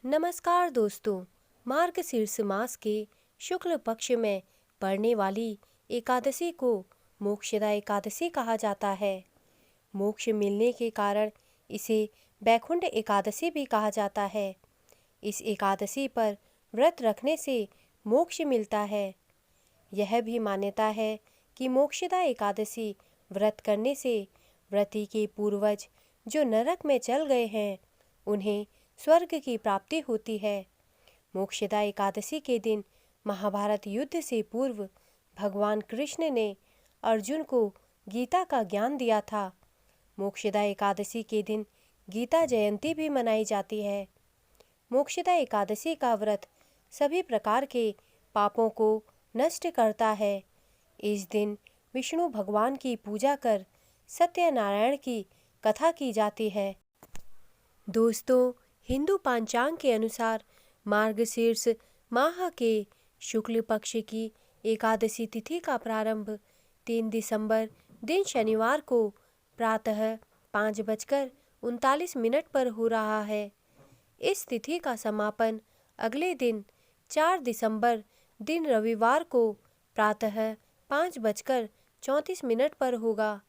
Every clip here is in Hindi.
नमस्कार दोस्तों। मार्गशीर्ष मास के शुक्ल पक्ष में पड़ने वाली एकादशी को मोक्षदा एकादशी कहा जाता है। मोक्ष मिलने के कारण इसे बैकुंठ एकादशी भी कहा जाता है। इस एकादशी पर व्रत रखने से मोक्ष मिलता है। यह भी मान्यता है कि मोक्षदा एकादशी व्रत करने से व्रती के पूर्वज जो नरक में चल गए हैं उन्हें स्वर्ग की प्राप्ति होती है। मोक्षदा एकादशी के दिन महाभारत युद्ध से पूर्व भगवान कृष्ण ने अर्जुन को गीता का ज्ञान दिया था। मोक्षदा एकादशी के दिन गीता जयंती भी मनाई जाती है। मोक्षदा एकादशी का व्रत सभी प्रकार के पापों को नष्ट करता है। इस दिन विष्णु भगवान की पूजा कर सत्यनारायण की कथा की जाती है। दोस्तों, हिंदू पंचांग के अनुसार मार्गशीर्ष माह के शुक्ल पक्ष की एकादशी तिथि का प्रारंभ 3 दिसंबर दिन शनिवार को प्रातः 5:39 पर हो रहा है। इस तिथि का समापन अगले दिन 4 दिसंबर दिन रविवार को प्रातः 5:34 पर होगा।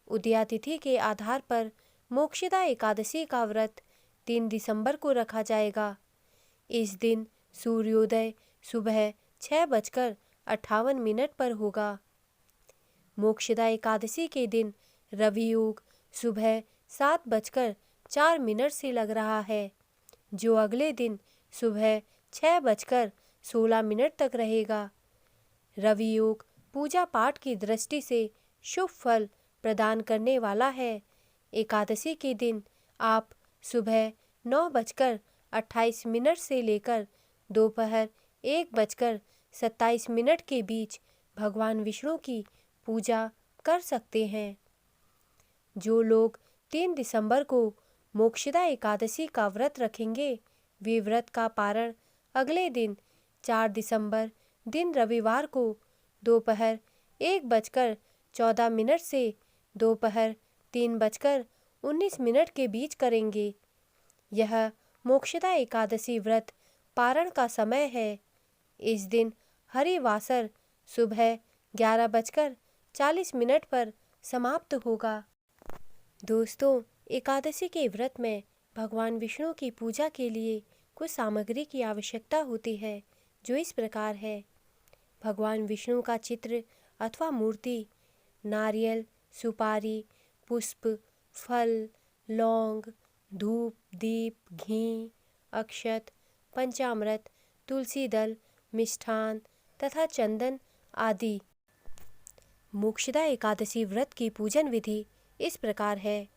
उदया तिथि के आधार पर मोक्षदा एकादशी का व्रत 3 दिसंबर को रखा जाएगा। इस दिन सूर्योदय सुबह 6:58 पर होगा। मोक्षदा एकादशी के दिन रवि योग सुबह 7:04 से लग रहा है, जो अगले दिन सुबह 6:16 तक रहेगा। रवि योग पूजा पाठ की दृष्टि से शुभ फल प्रदान करने वाला है। एकादशी के दिन आप सुबह 9:28 से लेकर दोपहर 1:27 के बीच भगवान विष्णु की पूजा कर सकते हैं। जो लोग 3 दिसंबर को मोक्षदा एकादशी का व्रत रखेंगे वे व्रत का पारण अगले दिन 4 दिसंबर दिन रविवार को दोपहर 1:14 से दोपहर 3:19 के बीच करेंगे। यह मोक्षदा एकादशी व्रत पारण का समय है। इस दिन हरिवासर सुबह 11:40 पर समाप्त होगा। दोस्तों, एकादशी के व्रत में भगवान विष्णु की पूजा के लिए कुछ सामग्री की आवश्यकता होती है, जो इस प्रकार है। भगवान विष्णु का चित्र अथवा मूर्ति, नारियल, सुपारी, पुष्प, फल, लौंग, धूप, दीप, घी, अक्षत, पंचामृत, तुलसी दल, मिष्ठान तथा चंदन आदि। मोक्षदा एकादशी व्रत की पूजन विधि इस प्रकार है।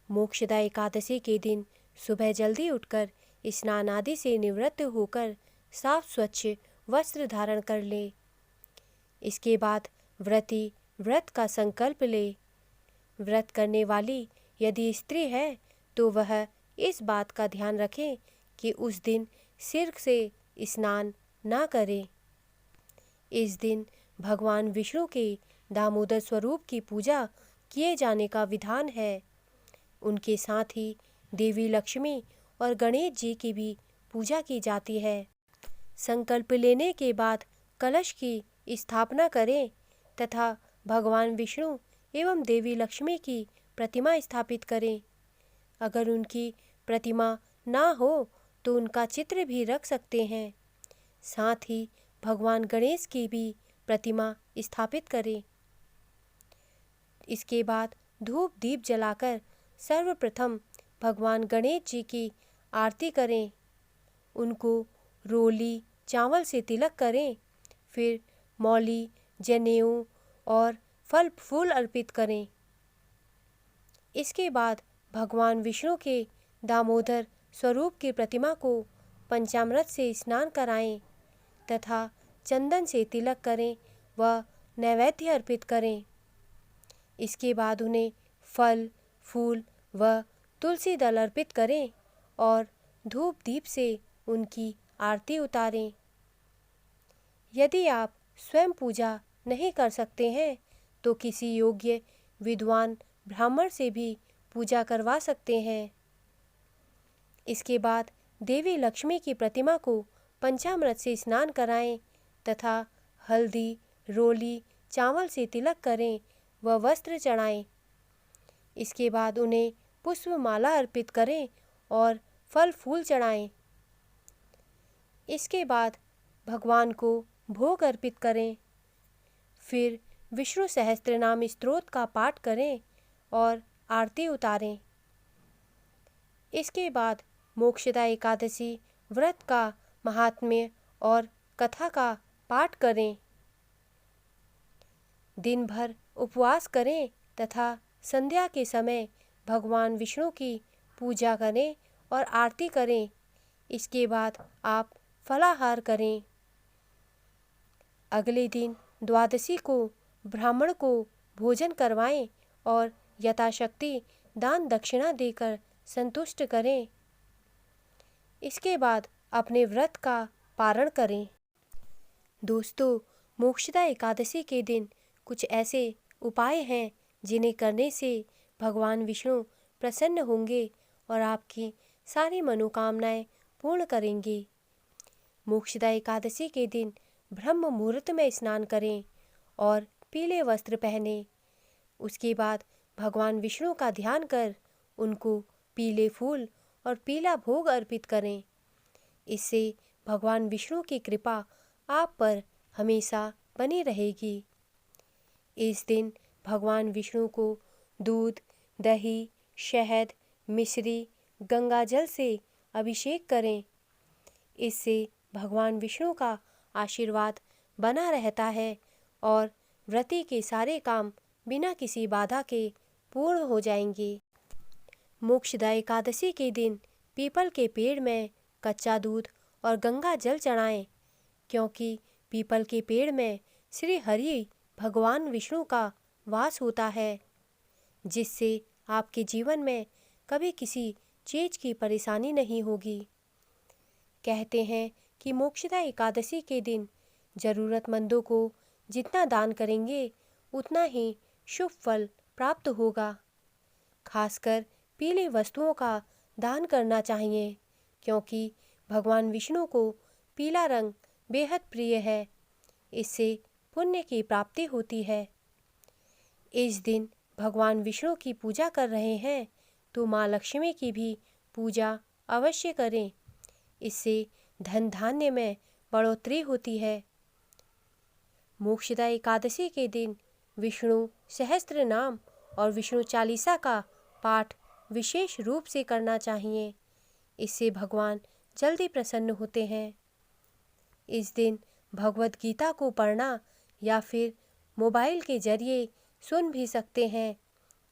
मोक्षदा एकादशी के दिन सुबह जल्दी उठकर स्नान आदि से निवृत्त होकर साफ स्वच्छ वस्त्र धारण कर ले। इसके बाद व्रती व्रत का संकल्प ले। व्रत करने वाली यदि स्त्री है तो वह इस बात का ध्यान रखे कि उस दिन सिर से स्नान ना करे। इस दिन भगवान विष्णु के दामोदर स्वरूप की पूजा किए जाने का विधान है। उनके साथ ही देवी लक्ष्मी और गणेश जी की भी पूजा की जाती है। संकल्प लेने के बाद कलश की स्थापना करें तथा भगवान विष्णु एवं देवी लक्ष्मी की प्रतिमा स्थापित करें। अगर उनकी प्रतिमा ना हो तो उनका चित्र भी रख सकते हैं। साथ ही भगवान गणेश की भी प्रतिमा स्थापित करें। इसके बाद धूप दीप जलाकर सर्वप्रथम भगवान गणेश जी की आरती करें। उनको रोली चावल से तिलक करें। फिर मौली, जनेऊ और फल फूल अर्पित करें। इसके बाद भगवान विष्णु के दामोदर स्वरूप की प्रतिमा को पंचामृत से स्नान कराएं तथा चंदन से तिलक करें व नैवेद्य अर्पित करें। इसके बाद उन्हें फल, फूल व तुलसी दल अर्पित करें और धूप दीप से उनकी आरती उतारें। यदि आप स्वयं पूजा नहीं कर सकते हैं तो किसी योग्य विद्वान ब्राह्मण से भी पूजा करवा सकते हैं। इसके बाद देवी लक्ष्मी की प्रतिमा को पंचामृत से स्नान कराएं तथा हल्दी, रोली, चावल से तिलक करें व वस्त्र चढ़ाएं। इसके बाद उन्हें पुष्प माला अर्पित करें और फल फूल चढ़ाएं। इसके बाद भगवान को भोग अर्पित करें। फिर विष्णु सहस्त्रनाम स्तोत्र का पाठ करें और आरती उतारें। इसके बाद मोक्षदा एकादशी व्रत का महात्म्य और कथा का पाठ करें। दिन भर उपवास करें तथा संध्या के समय भगवान विष्णु की पूजा करें और आरती करें। इसके बाद आप फलाहार करें। अगले दिन द्वादशी को ब्राह्मण को भोजन करवाएं और यथाशक्ति दान दक्षिणा देकर संतुष्ट करें। इसके बाद अपने व्रत का पारण करें। दोस्तों, मोक्षदा एकादशी के दिन कुछ ऐसे उपाय हैं जिन्हें करने से भगवान विष्णु प्रसन्न होंगे और आपकी सारी मनोकामनाएं पूर्ण करेंगे। मोक्षदा एकादशी के दिन ब्रह्म मुहूर्त में स्नान करें और पीले वस्त्र पहने। उसके बाद भगवान विष्णु का ध्यान कर उनको पीले फूल और पीला भोग अर्पित करें। इससे भगवान विष्णु की कृपा आप पर हमेशा बनी रहेगी। इस दिन भगवान विष्णु को दूध, दही, शहद, मिश्री, गंगा जल से अभिषेक करें। इससे भगवान विष्णु का आशीर्वाद बना रहता है और व्रती के सारे काम बिना किसी बाधा के पूर्ण हो जाएंगे। मोक्षदा एकादशी के दिन पीपल के पेड़ में कच्चा दूध और गंगा जल चढ़ाएं, क्योंकि पीपल के पेड़ में श्री हरि भगवान विष्णु का वास होता है, जिससे आपके जीवन में कभी किसी चीज की परेशानी नहीं होगी। कहते हैं कि मोक्षदा एकादशी के दिन जरूरतमंदों को जितना दान करेंगे उतना ही शुभ फल प्राप्त होगा। खासकर पीली वस्तुओं का दान करना चाहिए, क्योंकि भगवान विष्णु को पीला रंग बेहद प्रिय है। इससे पुण्य की प्राप्ति होती है। इस दिन भगवान विष्णु की पूजा कर रहे हैं तो माँ लक्ष्मी की भी पूजा अवश्य करें। इससे धन धान्य में बढ़ोतरी होती है। मोक्षदा एकादशी के दिन विष्णु सहस्त्र नाम और विष्णु चालीसा का पाठ विशेष रूप से करना चाहिए। इससे भगवान जल्दी प्रसन्न होते हैं। इस दिन भगवत गीता को पढ़ना या फिर मोबाइल के जरिए सुन भी सकते हैं,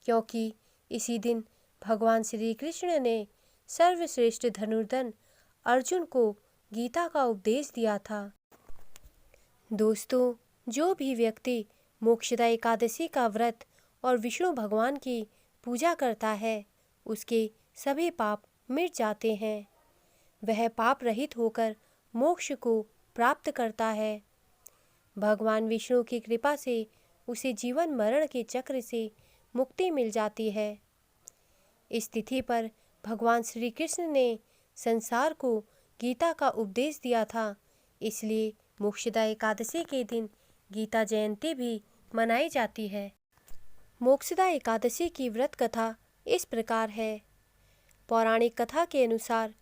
क्योंकि इसी दिन भगवान श्री कृष्ण ने सर्वश्रेष्ठ धनुर्धर अर्जुन को गीता का उपदेश दिया था। दोस्तों, जो भी व्यक्ति मोक्षदा एकादशी का व्रत और विष्णु भगवान की पूजा करता है, उसके सभी पाप मिट जाते हैं। वह पाप रहित होकर मोक्ष को प्राप्त करता है। भगवान विष्णु की कृपा से उसे जीवन मरण के चक्र से मुक्ति मिल जाती है। इस तिथि पर भगवान श्री कृष्ण ने संसार को गीता का उपदेश दिया था। इसलिए मोक्षदा एकादशी के दिन गीता जयंती भी मनाई जाती है। मोक्षदा एकादशी की व्रत कथा इस प्रकार है। पौराणिक कथा के अनुसार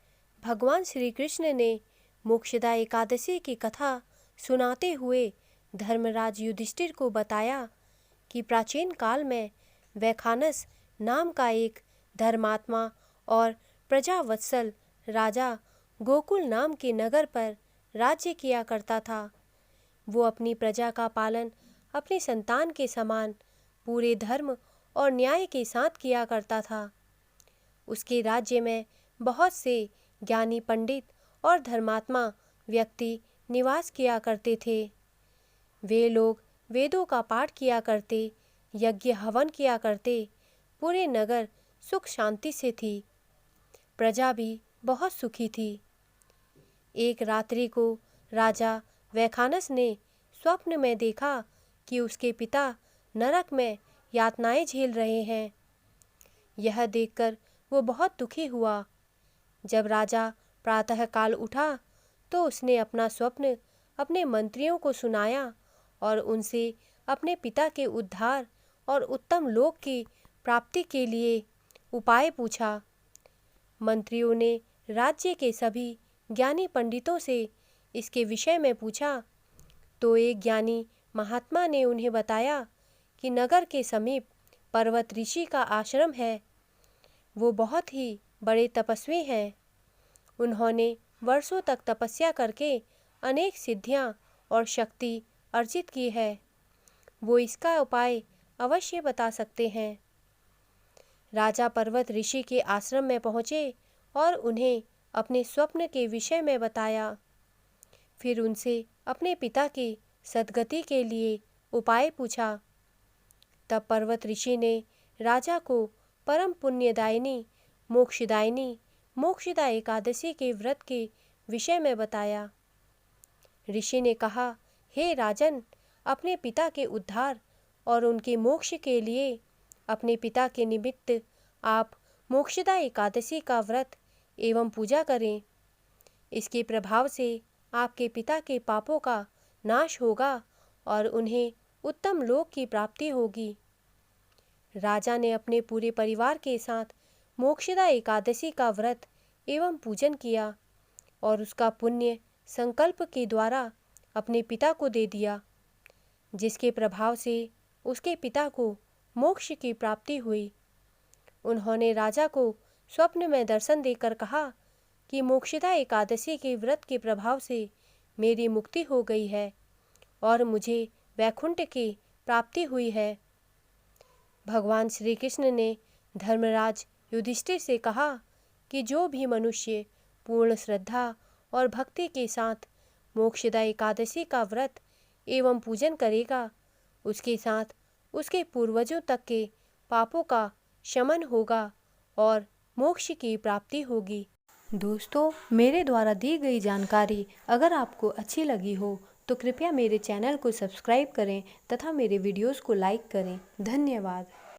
भगवान श्री कृष्ण ने मोक्षदा एकादशी की कथा सुनाते हुए धर्मराज युधिष्ठिर को बताया कि प्राचीन काल में वैखानस नाम का एक धर्मात्मा और प्रजावत्सल राजा गोकुल नाम के नगर पर राज्य किया करता था। वो अपनी प्रजा का पालन अपनी संतान के समान पूरे धर्म और न्याय के साथ किया करता था। उसके राज्य में बहुत से ज्ञानी पंडित और धर्मात्मा व्यक्ति निवास किया करते थे। वे लोग वेदों का पाठ किया करते, यज्ञ हवन किया करते। पूरे नगर सुख शांति से थी। प्रजा भी बहुत सुखी थी। एक रात्रि को राजा वैखानस ने स्वप्न में देखा कि उसके पिता नरक में यातनाएं झेल रहे हैं। यह देखकर वो बहुत दुखी हुआ। जब राजा प्रातःकाल उठा तो उसने अपना स्वप्न अपने मंत्रियों को सुनाया और उनसे अपने पिता के उद्धार और उत्तम लोक की प्राप्ति के लिए उपाय पूछा। मंत्रियों ने राज्य के सभी ज्ञानी पंडितों से इसके विषय में पूछा तो एक ज्ञानी महात्मा ने उन्हें बताया कि नगर के समीप पर्वत ऋषि का आश्रम है। वो बहुत ही बड़े तपस्वी हैं। उन्होंने वर्षों तक तपस्या करके अनेक सिद्धियां और शक्ति अर्जित की है। वो इसका उपाय अवश्य बता सकते हैं। राजा पर्वत ऋषि के आश्रम में पहुँचे और उन्हें अपने स्वप्न के विषय में बताया। फिर उनसे अपने पिता की सद्गति के लिए उपाय पूछा। तब पर्वत ऋषि ने राजा को परम पुण्यदायिनी मोक्षदा एकादशी के व्रत के विषय में बताया। ऋषि ने कहा, हे राजन, अपने पिता के उद्धार और उनके मोक्ष के लिए अपने पिता के निमित्त आप मोक्षदा एकादशी का व्रत एवं पूजा करें। इसके प्रभाव से आपके पिता के पापों का नाश होगा और उन्हें उत्तम लोक की प्राप्ति होगी। राजा ने अपने पूरे परिवार के साथ मोक्षदा एकादशी का व्रत एवं पूजन किया और उसका पुण्य संकल्प के द्वारा अपने पिता को दे दिया, जिसके प्रभाव से उसके पिता को मोक्ष की प्राप्ति हुई। उन्होंने राजा को स्वप्न में दर्शन देकर कहा कि मोक्षदा एकादशी के व्रत के प्रभाव से मेरी मुक्ति हो गई है और मुझे वैकुंठ की प्राप्ति हुई है। भगवान श्री कृष्ण ने धर्मराज युधिष्ठिर से कहा कि जो भी मनुष्य पूर्ण श्रद्धा और भक्ति के साथ मोक्षदा एकादशी का व्रत एवं पूजन करेगा, उसके साथ उसके पूर्वजों तक के पापों का शमन होगा और मोक्ष की प्राप्ति होगी। दोस्तों, मेरे द्वारा दी गई जानकारी अगर आपको अच्छी लगी हो तो कृपया मेरे चैनल को सब्सक्राइब करें तथा मेरे वीडियोस को लाइक करें। धन्यवाद।